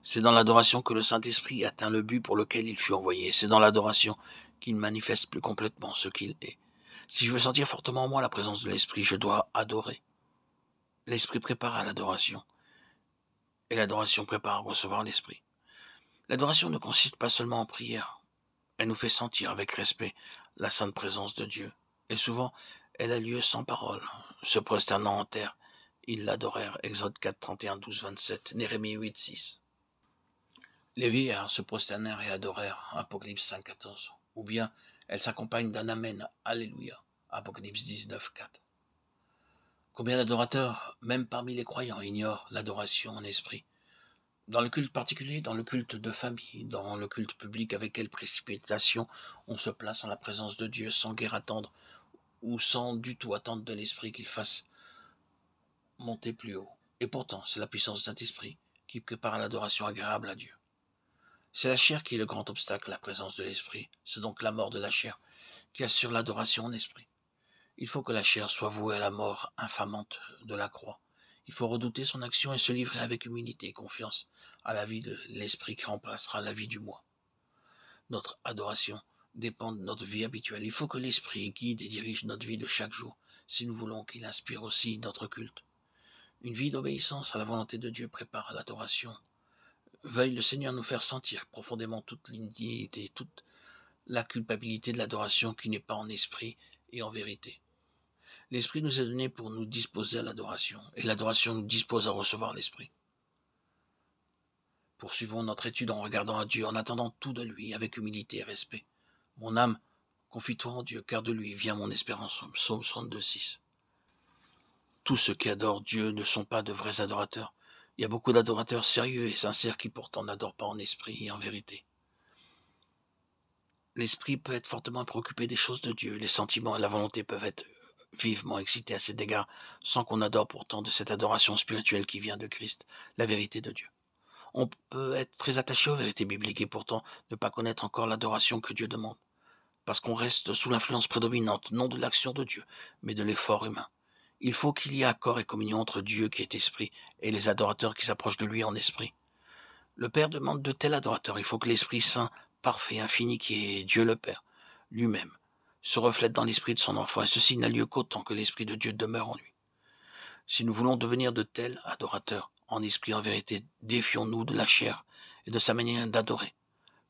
C'est dans l'adoration que le Saint-Esprit atteint le but pour lequel il fut envoyé. C'est dans l'adoration qu'il manifeste plus complètement ce qu'il est. Si je veux sentir fortement en moi la présence de l'Esprit, je dois adorer. L'Esprit prépare à l'adoration, et l'adoration prépare à recevoir l'Esprit. L'adoration ne consiste pas seulement en prière. Elle nous fait sentir avec respect la sainte présence de Dieu. Et souvent, elle a lieu sans parole. Se prosternant en terre, ils l'adorèrent. Exode 4, 31, 12, 27. Nérémie 8, 6. Les vieillards se prosternèrent et adorèrent. Apocalypse 5, 14. Ou bien, elle s'accompagne d'un Amen, Alléluia. Apocalypse 19, 4. Combien d'adorateurs, même parmi les croyants, ignorent l'adoration en esprit? Dans le culte particulier, dans le culte de famille, dans le culte public, avec quelle précipitation on se place en la présence de Dieu sans guère attendre ou sans du tout attendre de l'Esprit qu'il fasse monter plus haut. Et pourtant, c'est la puissance du Saint-Esprit qui prépare l'adoration agréable à Dieu. C'est la chair qui est le grand obstacle à la présence de l'Esprit. C'est donc la mort de la chair qui assure l'adoration en esprit. Il faut que la chair soit vouée à la mort infamante de la croix. Il faut redouter son action et se livrer avec humilité et confiance à la vie de l'esprit qui remplacera la vie du moi. Notre adoration dépend de notre vie habituelle. Il faut que l'esprit guide et dirige notre vie de chaque jour, si nous voulons qu'il inspire aussi notre culte. Une vie d'obéissance à la volonté de Dieu prépare à l'adoration. Veuille le Seigneur nous faire sentir profondément toute l'indignité, toute la culpabilité de l'adoration qui n'est pas en esprit et en vérité. L'Esprit nous est donné pour nous disposer à l'adoration, et l'adoration nous dispose à recevoir l'Esprit. Poursuivons notre étude en regardant à Dieu, en attendant tout de lui, avec humilité et respect. Mon âme, confie-toi en Dieu, car de lui vient mon espérance. Psaume 62, 6. Tous ceux qui adorent Dieu ne sont pas de vrais adorateurs. Il y a beaucoup d'adorateurs sérieux et sincères qui pourtant n'adorent pas en esprit et en vérité. L'esprit peut être fortement préoccupé des choses de Dieu, les sentiments et la volonté peuvent être vivement excités à cet égard, sans qu'on adore pourtant de cette adoration spirituelle qui vient de Christ, la vérité de Dieu. On peut être très attaché aux vérités bibliques et pourtant ne pas connaître encore l'adoration que Dieu demande, parce qu'on reste sous l'influence prédominante, non de l'action de Dieu, mais de l'effort humain. Il faut qu'il y ait accord et communion entre Dieu qui est esprit et les adorateurs qui s'approchent de lui en esprit. Le Père demande de tels adorateurs. Il faut que l'Esprit Saint, parfait, infini, qui est Dieu le Père, lui-même, se reflète dans l'esprit de son enfant, et ceci n'a lieu qu'autant que l'Esprit de Dieu demeure en lui. Si nous voulons devenir de tels adorateurs, en esprit, en vérité, défions-nous de la chair et de sa manière d'adorer.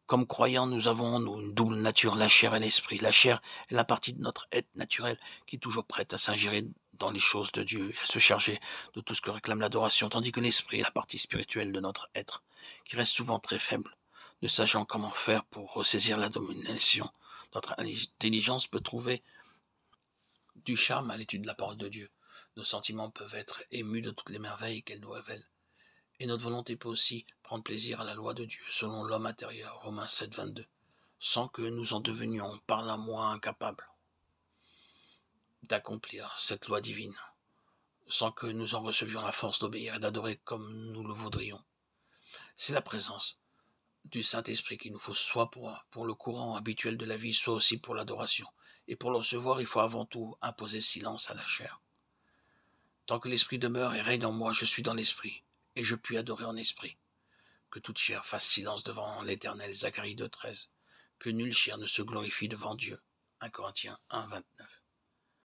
Comme croyants, nous avons en nous une double nature, la chair et l'esprit. La chair est la partie de notre être naturel qui est toujours prête à s'ingérer dans les choses de Dieu et à se charger de tout ce que réclame l'adoration, tandis que l'esprit est la partie spirituelle de notre être, qui reste souvent très faible, ne sachant comment faire pour ressaisir la domination. Notre intelligence peut trouver du charme à l'étude de la parole de Dieu. Nos sentiments peuvent être émus de toutes les merveilles qu'elle nous révèle. Et notre volonté peut aussi prendre plaisir à la loi de Dieu, selon l'homme intérieur, Romains 7, 22, sans que nous en devenions par la moi incapables d'accomplir cette loi divine, sans que nous en recevions la force d'obéir et d'adorer comme nous le voudrions. C'est la présence du Saint-Esprit qu'il nous faut, soit pour le courant habituel de la vie, soit aussi pour l'adoration. Et pour le recevoir, il faut avant tout imposer silence à la chair. Tant que l'Esprit demeure et règne en moi, je suis dans l'Esprit, et je puis adorer en esprit. Que toute chair fasse silence devant l'Éternel, Zacharie 2, 13. Que nulle chair ne se glorifie devant Dieu. 1 Corinthiens 1, 29.